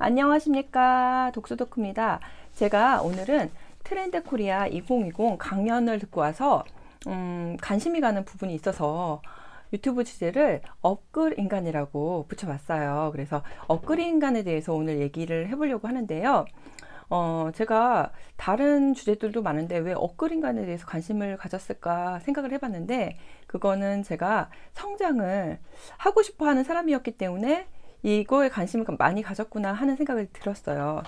안녕하십니까, 독수도크입니다. 제가 오늘은 트렌드 코리아 2020 강연을 듣고 와서 관심이 가는 부분이 있어서 유튜브 주제를 업글 인간이라고 붙여봤어요. 그래서 업글 인간에 대해서 오늘 얘기를 해보려고 하는데요. 제가 다른 주제들도 많은데 왜 업글 인간에 대해서 관심을 가졌을까 생각을 해봤는데, 그거는 제가 성장을 하고 싶어 하는 사람이었기 때문에 이거에 관심을 많이 가졌구나 하는 생각이 들었어요.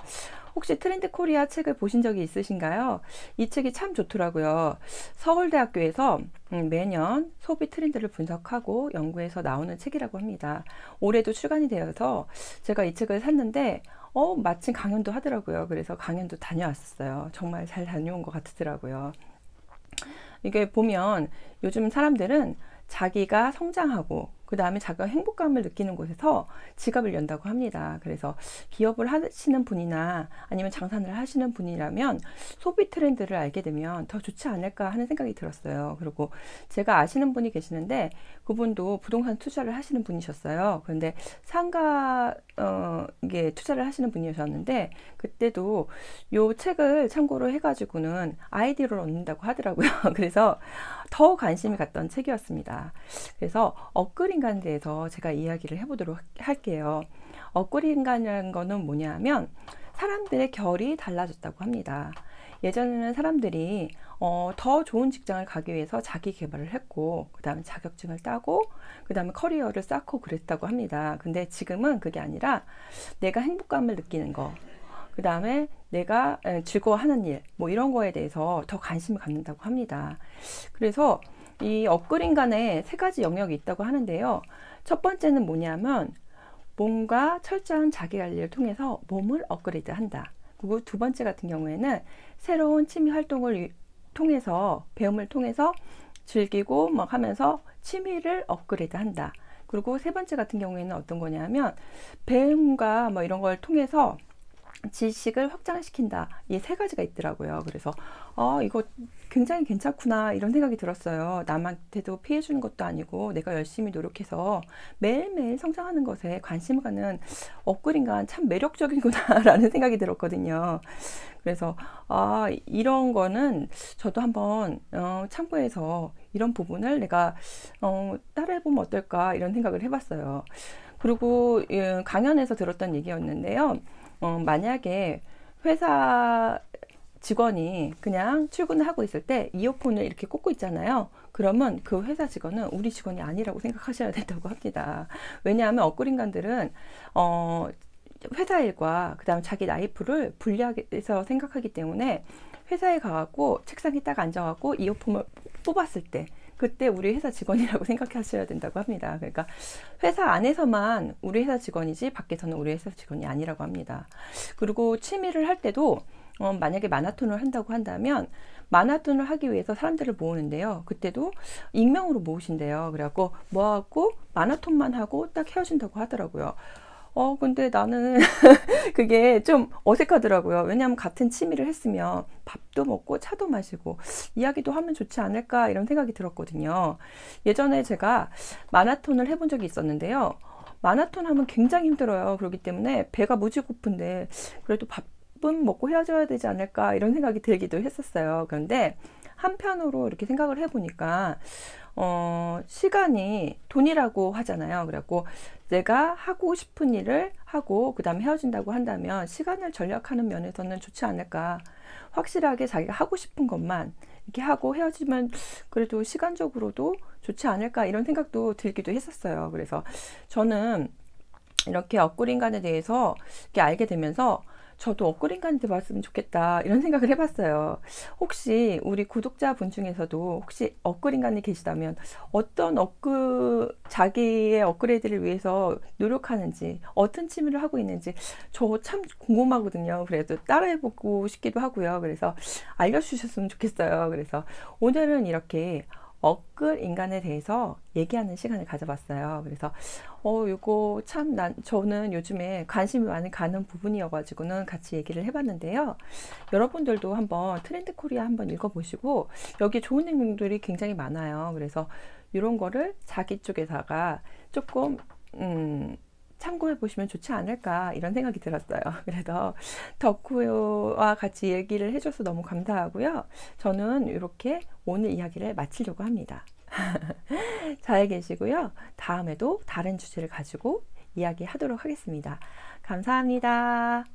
혹시 트렌드 코리아 책을 보신 적이 있으신가요? 이 책이 참 좋더라고요. 서울대학교에서 매년 소비 트렌드를 분석하고 연구해서 나오는 책이라고 합니다. 올해도 출간이 되어서 제가 이 책을 샀는데 마침 강연도 하더라고요. 그래서 강연도 다녀왔었어요. 정말 잘 다녀온 것 같더라고요. 이게 보면 요즘 사람들은 자기가 성장하고 그 다음에 자기가 행복감을 느끼는 곳에서 지갑을 연다고 합니다. 그래서 기업을 하시는 분이나 아니면 장사를 하시는 분이라면 소비 트렌드를 알게 되면 더 좋지 않을까 하는 생각이 들었어요. 그리고 제가 아시는 분이 계시는데 그분도 부동산 투자를 하시는 분이셨어요. 그런데 상가 이게 투자를 하시는 분이셨는데 그때도 요 책을 참고로 해가지고는 아이디어를 얻는다고 하더라고요. 그래서 더 관심이 갔던 책이었습니다. 그래서 업글 인간에 대해서 제가 이야기를 해보도록 할게요. 업글 인간이라는 거는 뭐냐 하면 사람들의 결이 달라졌다고 합니다. 예전에는 사람들이 더 좋은 직장을 가기 위해서 자기 개발을 했고 그 다음에 자격증을 따고 그 다음에 커리어를 쌓고 그랬다고 합니다. 근데 지금은 그게 아니라 내가 행복감을 느끼는 거, 그 다음에 내가 즐거워하는 일, 뭐 이런 거에 대해서 더 관심을 갖는다고 합니다. 그래서 이 업글 인간에 세 가지 영역이 있다고 하는데요. 첫 번째는 뭐냐면 몸과 철저한 자기 관리를 통해서 몸을 업그레이드 한다. 그리고 두 번째 같은 경우에는 새로운 취미 활동을 통해서 배움을 통해서 즐기고 막 하면서 취미를 업그레이드 한다. 그리고 세 번째 같은 경우에는 어떤 거냐면 배움과 뭐 이런 걸 통해서 지식을 확장시킨다. 이 세 가지가 있더라고요. 그래서 이거 굉장히 괜찮구나 이런 생각이 들었어요. 남한테도 피해 주는 것도 아니고 내가 열심히 노력해서 매일매일 성장하는 것에 관심을 갖는 업글 인간 참 매력적이구나 라는 생각이 들었거든요. 그래서 이런 거는 저도 한번 참고해서 이런 부분을 내가 따라해보면 어떨까 이런 생각을 해봤어요. 그리고 강연에서 들었던 얘기였는데요. 만약에 회사 직원이 그냥 출근을 하고 있을 때 이어폰을 이렇게 꽂고 있잖아요. 그러면 그 회사 직원은 우리 직원이 아니라고 생각하셔야 된다고 합니다. 왜냐하면 업글 인간들은 회사 일과 그 다음에 자기 라이프를 분리해서 생각하기 때문에 회사에 가갖고 책상에 딱 앉아갖고 이어폰을 뽑았을 때 그때 우리 회사 직원이라고 생각하셔야 된다고 합니다. 그러니까 회사 안에서만 우리 회사 직원이지 밖에서는 우리 회사 직원이 아니라고 합니다. 그리고 취미를 할 때도 만약에 마라톤을 한다고 한다면 마라톤을 하기 위해서 사람들을 모으는데요. 그때도 익명으로 모으신대요. 그래갖고 모아갖고 마라톤만 하고 딱 헤어진다고 하더라고요. 근데 나는 그게 좀 어색하더라고요. 왜냐하면 같은 취미를 했으면 밥도 먹고 차도 마시고 이야기도 하면 좋지 않을까 이런 생각이 들었거든요. 예전에 제가 마라톤을 해본 적이 있었는데요. 마라톤 하면 굉장히 힘들어요. 그렇기 때문에 배가 무지 고픈데 그래도 밥은 먹고 헤어져야 되지 않을까 이런 생각이 들기도 했었어요. 그런데 한편으로 이렇게 생각을 해보니까 시간이 돈이라고 하잖아요. 그래갖고 내가 하고 싶은 일을 하고 그 다음에 헤어진다고 한다면 시간을 절약하는 면에서는 좋지 않을까. 확실하게 자기가 하고 싶은 것만 이렇게 하고 헤어지면 그래도 시간적으로도 좋지 않을까 이런 생각도 들기도 했었어요. 그래서 저는 이렇게 업글 인간에 대해서 이렇게 알게 되면서 저도 업글 인간이 돼봤으면 좋겠다 이런 생각을 해봤어요. 혹시 우리 구독자분 중에서도 혹시 업글 인간이 계시다면 어떤 자기의 업그레이드를 위해서 노력하는지 어떤 취미를 하고 있는지 저 참 궁금하거든요. 그래도 따라해보고 싶기도 하고요. 그래서 알려주셨으면 좋겠어요. 그래서 오늘은 이렇게 업글 인간에 대해서 얘기하는 시간을 가져봤어요. 그래서 이거 참 저는 요즘에 관심이 많이 가는 부분이어가지고는 같이 얘기를 해봤는데요. 여러분들도 한번 트렌드 코리아 한번 읽어보시고 여기 좋은 내용들이 굉장히 많아요. 그래서 이런 거를 자기 쪽에다가 조금 참고해 보시면 좋지 않을까 이런 생각이 들었어요. 그래서 덕후와 같이 얘기를 해줘서 너무 감사하고요. 저는 이렇게 오늘 이야기를 마치려고 합니다. 잘 계시고요. 다음에도 다른 주제를 가지고 이야기하도록 하겠습니다. 감사합니다.